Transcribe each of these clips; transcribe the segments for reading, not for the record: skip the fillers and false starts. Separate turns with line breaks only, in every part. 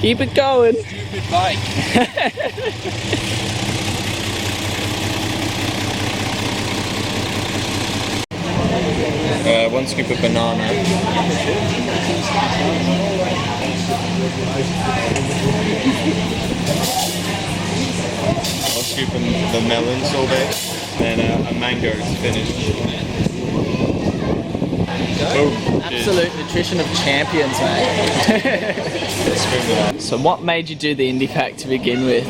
Keep it going.
Stupid bike. 1 scoop of banana. 1 scoop of the melon sorbet. And a mango to finish. Boom.
Absolute nutrition of champions, mate. So what made you do the Indie Pack to begin with?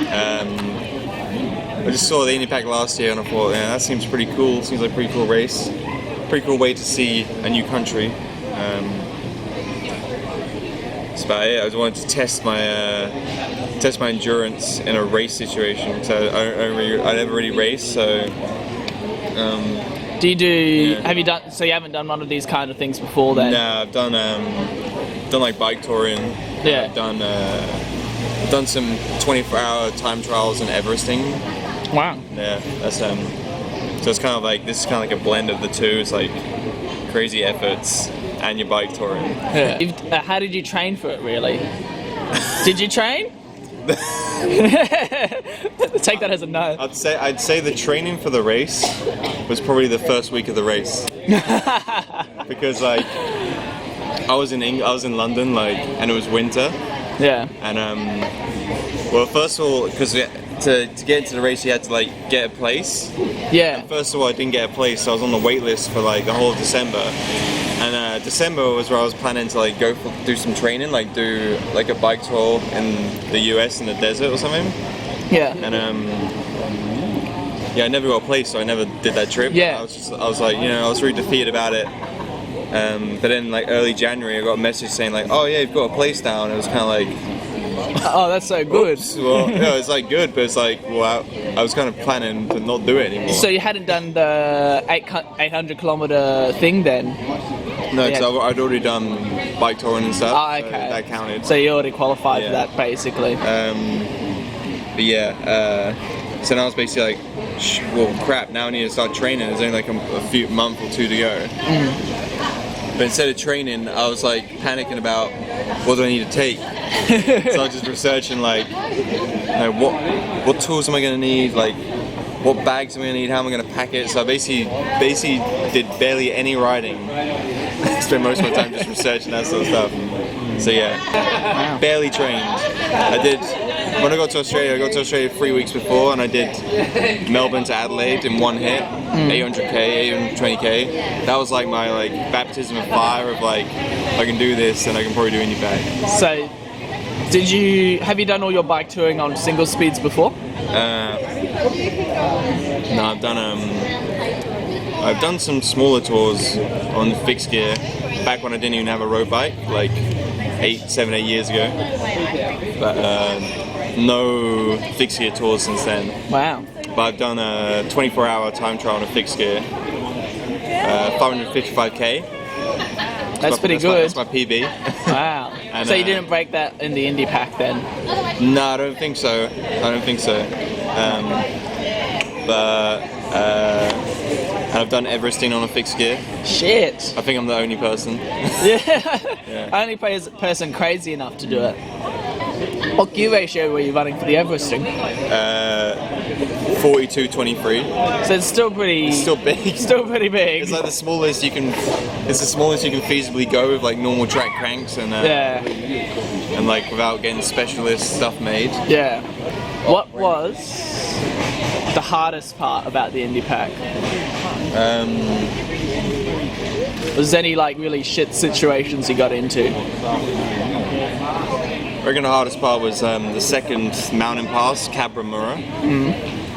I just saw the Indie Pack last year and I thought, yeah, that seems pretty cool. Seems like a pretty cool race. Pretty cool way to see a new country. That's about it. I just wanted to test my endurance in a race situation. So I never really race. So
do you do?
Yeah.
Have you done? So you haven't done one of these kind of things before, then?
No, I've done like bike touring.
Yeah.
I've done some 24-hour time trials in Everesting.
Wow.
Yeah, that's so it's kind of like, this is kind of like a blend of the two. It's like crazy efforts and your bike touring.
Yeah. How did you train for it, really? Did you train? Take that as a no.
I'd say the training for the race was probably the first week of the race. Because like I was in London, like, and it was winter.
Yeah.
And well, first of all, because to get into the race you had to like get a place.
Yeah.
And first of all, I didn't get a place, so I was on the wait list for like the whole of December. And December was where I was planning to like do some training, like do like a bike tour in the US in the desert or something.
Yeah.
And yeah, I never got a place, so I never did that trip.
Yeah.
I was like, you know, I was really defeated about it. But then like early January, I got a message saying like, oh yeah, you've got a place now, and it was kind of like,
oh, that's so good.
oops. Well, yeah, it's like good, but it's like, well, I was kind of planning to not do it anymore.
So you hadn't done the 800 kilometer thing then?
No, because I'd already done bike touring and stuff.
Oh, okay.
So that counted.
So you already qualified for that, basically.
But yeah, so now I was basically like, well, crap, now I need to start training. There's only like a month or two to go. But instead of training, I was like panicking about what do I need to take. So I was just researching like, you know, what tools am I going to need, like what bags am I going to need, how am I going to pack it. So I basically did barely any riding. I spent most of my time just researching that sort of stuff. So yeah, barely trained. When I got to Australia 3 weeks before, and I did Melbourne to Adelaide in one hit, 800k, 820k. That was like my like baptism of fire of like, if I can do this, then I can probably do Indie Pack.
So, have you done all your bike touring on single speeds before?
No, I've done some smaller tours on fixed gear back when I didn't even have a road bike, like 7, 8 years ago. But no fixed gear tours since then.
Wow.
But I've done a 24-hour time trial on a fixed gear, 555k.
That's pretty good.
That's my PB.
Wow.
And,
so you didn't break that in the Indie Pack then?
No, I don't think so. And I've done Everesting on a fixed gear.
Shit.
I think I'm the only person.
Yeah. Only person crazy enough to do it. What gear ratio were you running for the Everesting?
42-23.
So it's still pretty.
Still big.
Still pretty big.
It's like the smallest you can. It's the smallest you can feasibly go with like normal track cranks and and like without getting specialist stuff made.
Yeah. What was the hardest part about the Indie Pack? Was there any like really shit situations you got into?
I reckon the hardest part was the second mountain pass, Cabramurra,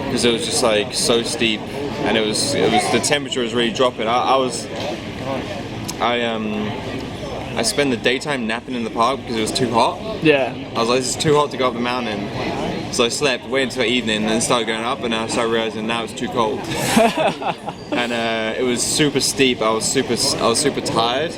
because it was just like so steep, and it was the temperature was really dropping. I spent the daytime napping in the park because it was too hot.
Yeah.
I was like, this is too hot to go up the mountain. So I slept, waited until evening, and then started going up, and I started realizing now it's too cold. And it was super steep. I was super tired.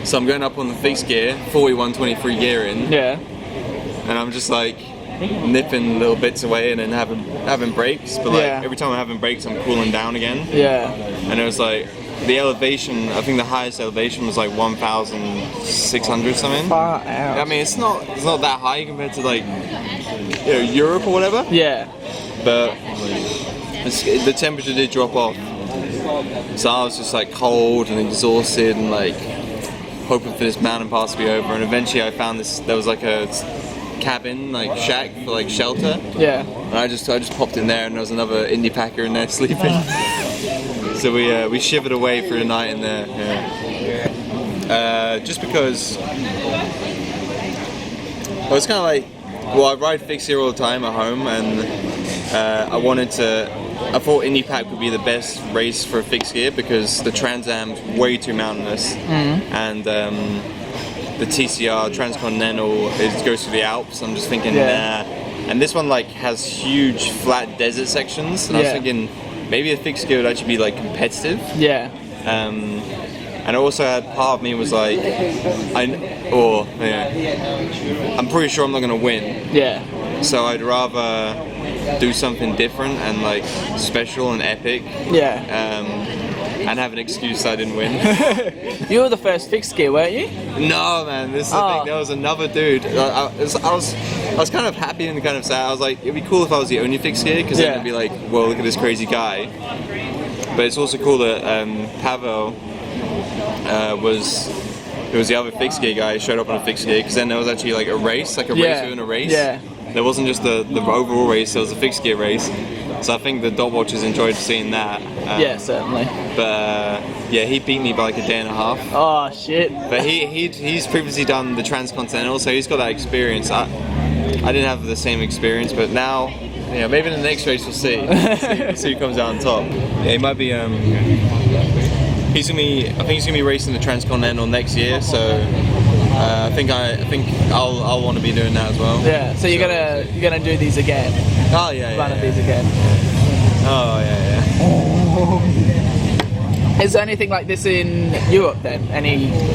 So I'm going up on the fixed gear, 41-23 gear in.
Yeah.
And I'm just like nipping little bits away and then having breaks. But like every time I'm having breaks, I'm cooling down again.
Yeah.
And it was like, the elevation, I think the highest elevation was like 1,600 something.
Far out.
I mean, it's not that high compared to like Europe or whatever.
Yeah.
But the temperature did drop off, so I was just like cold and exhausted and like hoping for this mountain pass to be over. And eventually, I found this. There was like a cabin, like shack for like shelter.
Yeah.
And I just popped in there, and there was another indie packer in there sleeping. So we shivered away for the night in there. Yeah. Just because well, it's kind of like, well, I ride Fixie all the time at home, and I thought Indie Pack would be the best race for a fixed gear because the Trans Am's way too mountainous, and the TCR Transcontinental goes through the Alps. I'm just thinking, nah. And this one like has huge flat desert sections, and I was thinking maybe a fixed gear would actually be like competitive.
Yeah.
And I also had part of me was like, I'm pretty sure I'm not gonna win.
Yeah.
So I'd rather do something different and like special and epic.
Yeah.
And have an excuse I didn't win.
You were the first fixed gear, weren't you?
No, man. This is the thing. There was another dude. I was kind of happy and kind of sad. I was like, it'd be cool if I was the only fixed gear, because then it'd be like, well, look at this crazy guy. But it's also cool that Pavel was the other fixed gear guy who showed up on a fixed gear, because then there was actually like a race within a race.
Yeah.
There wasn't just the overall race, there was a fixed gear race. So I think the dog watchers enjoyed seeing that.
Yeah, certainly.
But he beat me by like a day and a half.
Oh shit!
But he's previously done the Transcontinental, so he's got that experience. I didn't have the same experience, but now, maybe in the next race we'll see. We'll see who comes out on top. Yeah, he might be. I think he's gonna be racing the Transcontinental next year. So I think I'll want to be doing that as well.
Yeah. So you're gonna do these again?
Oh yeah.
Run these again.
Oh yeah.
Is there anything like this in Europe then?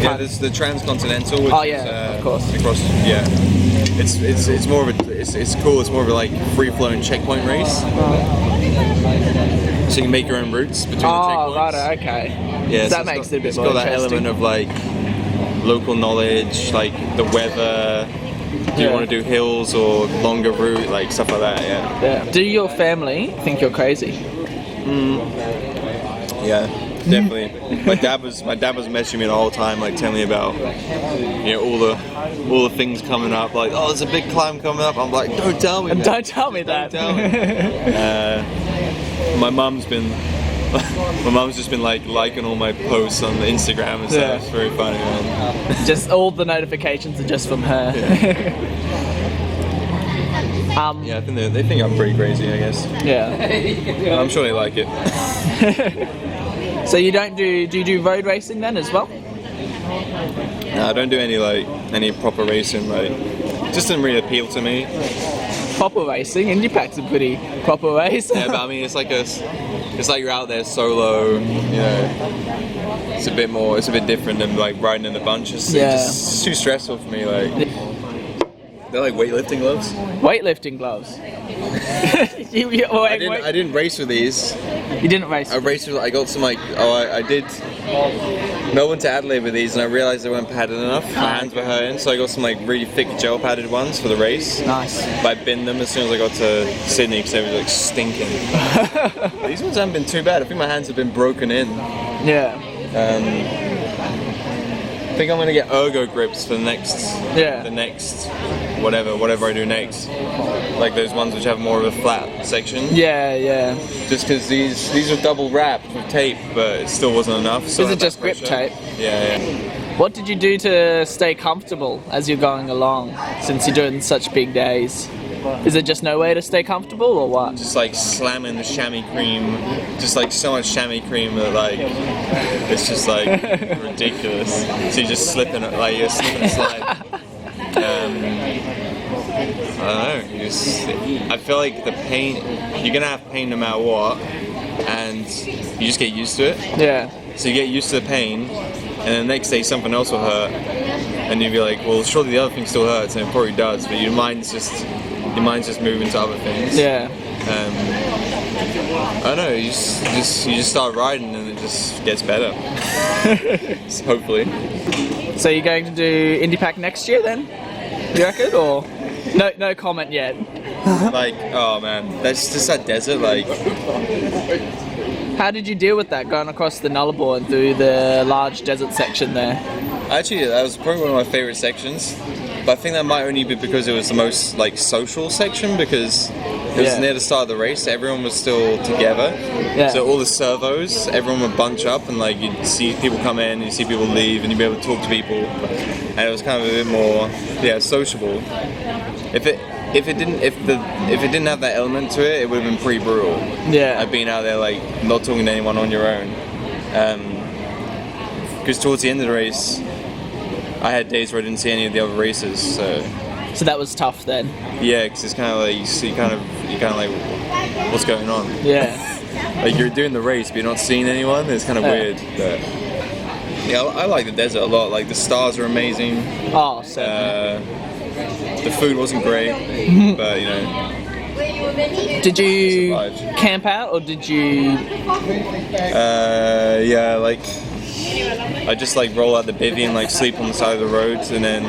Yeah, there's the Transcontinental. Which is,
of course.
Across, yeah. It's more of a it's cool. It's more of a like free flowing checkpoint race. So you can make your own routes between the checkpoints.
Oh, right. Okay.
Yeah.
So that makes it a bit more
interesting. It's got that
interesting.
element of like local knowledge, like the weather. Do you want to do hills or longer route, like stuff like that? Yeah.
Do your family think you're crazy?
Yeah, definitely. My dad was messaging me the whole time, like telling me about all the things coming up. Like, oh, there's a big climb coming up. I'm like, don't tell me.
Don't tell me that.
Don't tell me. My mum's just been like liking all my posts on Instagram and stuff.
Yeah.
It's very funny, man.
Just all the notifications are just from her.
Yeah, I think they think I'm pretty crazy, I guess.
Yeah.
I'm sure they like it.
So you do you do road racing then as well?
No, I don't do any proper racing. Like, it just didn't really appeal to me.
Proper racing, Indie Pack's a pretty proper race.
Yeah, but I mean, it's like you're out there solo. It's a bit different than like riding in a bunch. It's just too stressful for me. Like, they're like weightlifting gloves.
Weightlifting gloves.
I didn't race with these.
You didn't race?
I raced with. I got some like. I did Melbourne to Adelaide with these, and I realised they weren't padded enough. My hands were hurting, so I got some like really thick gel padded ones for the race.
Nice.
But I binned them as soon as I got to Sydney because they were like stinking. These ones haven't been too bad. I think my hands have been broken in.
Yeah.
I think I'm gonna get ergo grips for the next whatever I do next. Like those ones which have more of a flat section.
Yeah.
Just because these are double wrapped with tape, but it still wasn't enough. So
Is it just grip tape?
Yeah.
What did you do to stay comfortable as you're going along, since you're doing such big days? Is it just no way to stay comfortable, or what?
Just like slamming the chamois cream, just like so much chamois cream that like it's just like ridiculous. So you're just slipping and slide. I don't know. I feel like the pain. You're gonna have pain no matter what, and you just get used to it.
Yeah.
So you get used to the pain, and then the next day something else will hurt, and you'll be like, well, surely the other thing still hurts, and it probably does, but your mind's just moving to other things.
Yeah.
I don't know. You just start riding and it just gets better. Hopefully.
So you're going to do Indie Pack next year then? You reckon, or no comment yet?
Like, oh man, that's just that desert. Like,
how did you deal with that going across the Nullarbor and through the large desert section there?
actually, that was probably one of my favorite sections. But I think that might only be because it was the most like social section, because it was near the start of the race. Everyone was still together.
Yeah.
So all the servos, everyone would bunch up, and like you'd see people come in, you'd see people leave, and you'd be able to talk to people. And it was kind of a bit more, sociable. If it didn't have that element to it, it would have been pretty brutal.
Yeah.
Like being out there like not talking to anyone on your own. Because towards the end of the race, I had days where I didn't see any of the other races, so
that was tough then.
yeah, because it's kind of like you kind of like, what's going on?
Yeah.
Like you're doing the race, but you're not seeing anyone. It's kind of weird. But yeah, I like the desert a lot. Like the stars are amazing.
Oh, certainly.
The food wasn't great, but you know.
Did you
survived.
camp out, or did you?
Yeah, like I just like roll out the bivvy and like sleep on the side of the roads, and then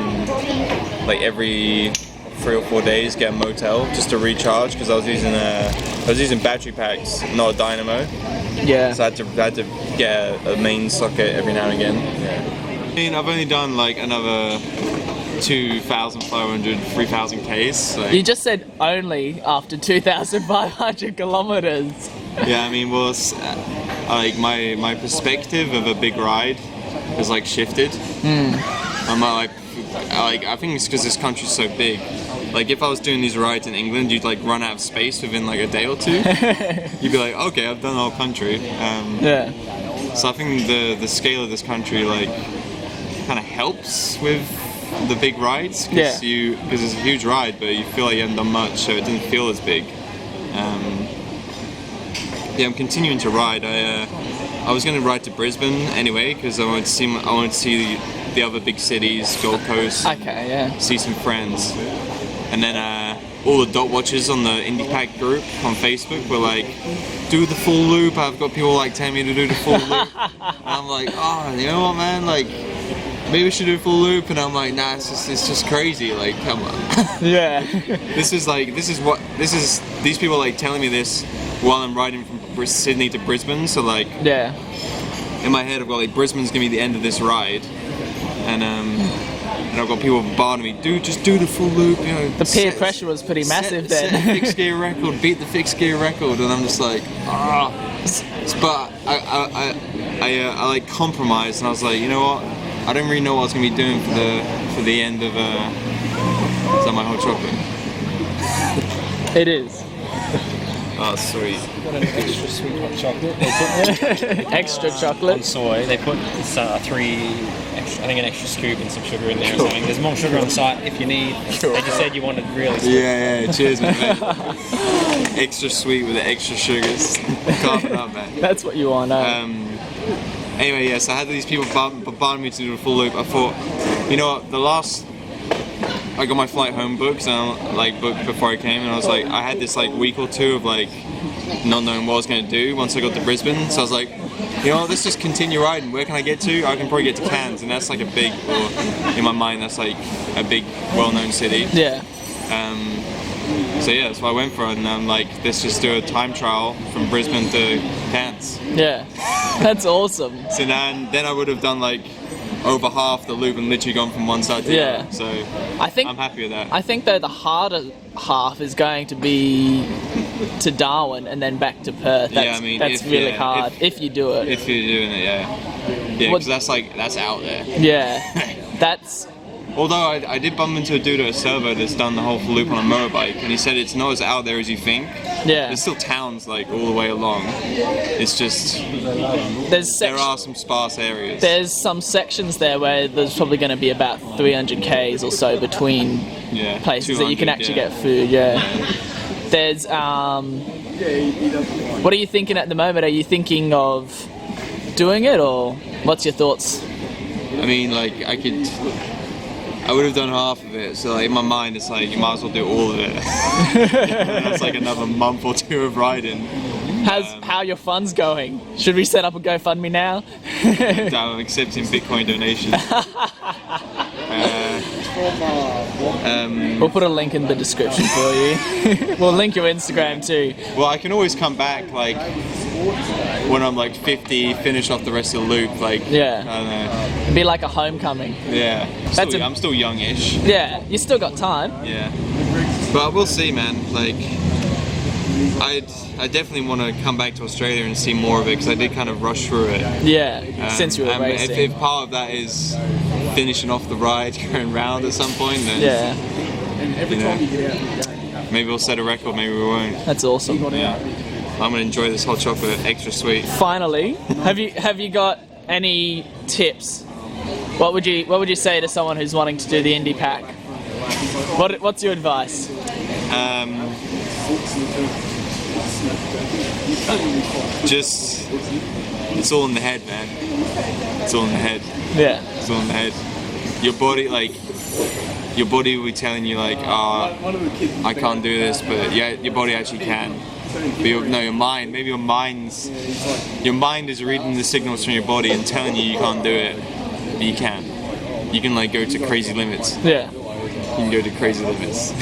like every 3 or 4 days get a motel just to recharge, because I was using battery packs, not a dynamo.
Yeah.
So I had to get a main socket every now and again. Yeah. I mean, I've only done like another 2,500, 3,000 Ks. So.
You just said only after 2,500 kilometers.
Yeah, I mean, well, like my perspective of a big ride has like shifted. I'm like I think it's because this country's so big. Like if I was doing these rides in England, you'd like run out of space within like a day or two. You'd be like, okay, I've done the whole country.
Yeah.
So I think the scale of this country like kind of helps with the big rides, because it's a huge ride, but you feel like you haven't done much, so it doesn't feel as big. I'm continuing to ride. I was going to ride to Brisbane anyway, because I wanted to see the other big cities, Gold Coast.
Okay, yeah.
See some friends, and then all the dot watchers on the Indie Pack group on Facebook were like, "Do the full loop." I've got people like telling me to do the full loop, and I'm like, "Oh, you know what, man? Like, maybe we should do a full loop." And I'm like, "Nah, it's just crazy. Like, come on."
Yeah.
These people like telling me this while I'm riding from Sydney to Brisbane. So like, in my head I've got like Brisbane's gonna be the end of this ride, and I've got people bombarding me, dude, just do the full loop, you know.
The peer pressure was pretty massive then.
Set a fixed gear record, beat the fixed gear record, and I'm just like, But I like compromised, and I was like, you know what? I don't really know what I was gonna be doing for the end of. Is that my hot chocolate?
It is.
Oh, sweet.
Got an extra sweet hot chocolate.
Extra
On
chocolate.
soy, they put an extra scoop and some sugar in there or something. There's more sugar on site if you need. They just said you wanted really sweet.
Yeah, cheers, mate. Extra sweet with the extra sugars. Carve it up, man.
That's what you want.
Anyway, so I had these people bombarding me to do a full loop. I thought, you know what, I got my flight home booked, and booked before I came, and I was like, I had this like week or two of like not knowing what I was going to do once I got to Brisbane. So I was like, you know what, let's just continue riding. Where can I get to? I can probably get to Cairns, and that's like in my mind, that's like a big, well-known city.
Yeah.
So yeah, that's what I went for it, and I'm like, let's just do a time trial from Brisbane to Cairns.
Yeah. That's awesome.
So then I would have done like over half the loop and literally gone from one side to the other. So I'm happy with that.
I think though the harder half is going to be to Darwin and then back to Perth. That's really hard if you do it.
If you're doing it, yeah, because that's out there.
Yeah, that's.
Although I did bump into a dude at a servo that's done the whole loop on a motorbike, and he said it's not as out there as you think.
Yeah.
There's still towns like all the way along. It's just there are some sparse areas.
There's some sections there where there's probably going to be about 300 Ks or so between places that you can actually get food. Yeah. There's what are you thinking at the moment? Are you thinking of doing it, or what's your thoughts?
I mean, like I would have done half of it, so like in my mind it's like you might as well do all of it. That's like another month or two of riding.
How your funds going? Should we set up a GoFundMe now?
I'm accepting Bitcoin donations.
We'll put a link in the description for you. We'll link your Instagram too.
Well, I can always come back like when I'm like 50, finish off the rest of the loop. Like,
Yeah.
I don't know.
Be like a homecoming.
Yeah, I'm still youngish.
Yeah, you still got time.
Yeah, but we'll see, man. Like, I definitely want to come back to Australia and see more of it because I did kind of rush through it.
Yeah, since you were racing.
If part of that is finishing off the ride, going round at some point, then you know, maybe we'll set a record, maybe we won't.
That's awesome.
Yeah, I'm gonna enjoy this hot chocolate extra sweet.
Finally, have you got any tips? What would you say to someone who's wanting to do the Indy Pack? What's your advice?
Just, it's all in the head, man. It's all in the head.
Yeah.
It's all in the head. Your body will be telling you like, I can't do this, but yeah, your body actually can. But your mind, maybe your mind is reading the signals from your body and telling you can't do it, but you can. You can like go to crazy limits.
Yeah.
You can go to crazy limits.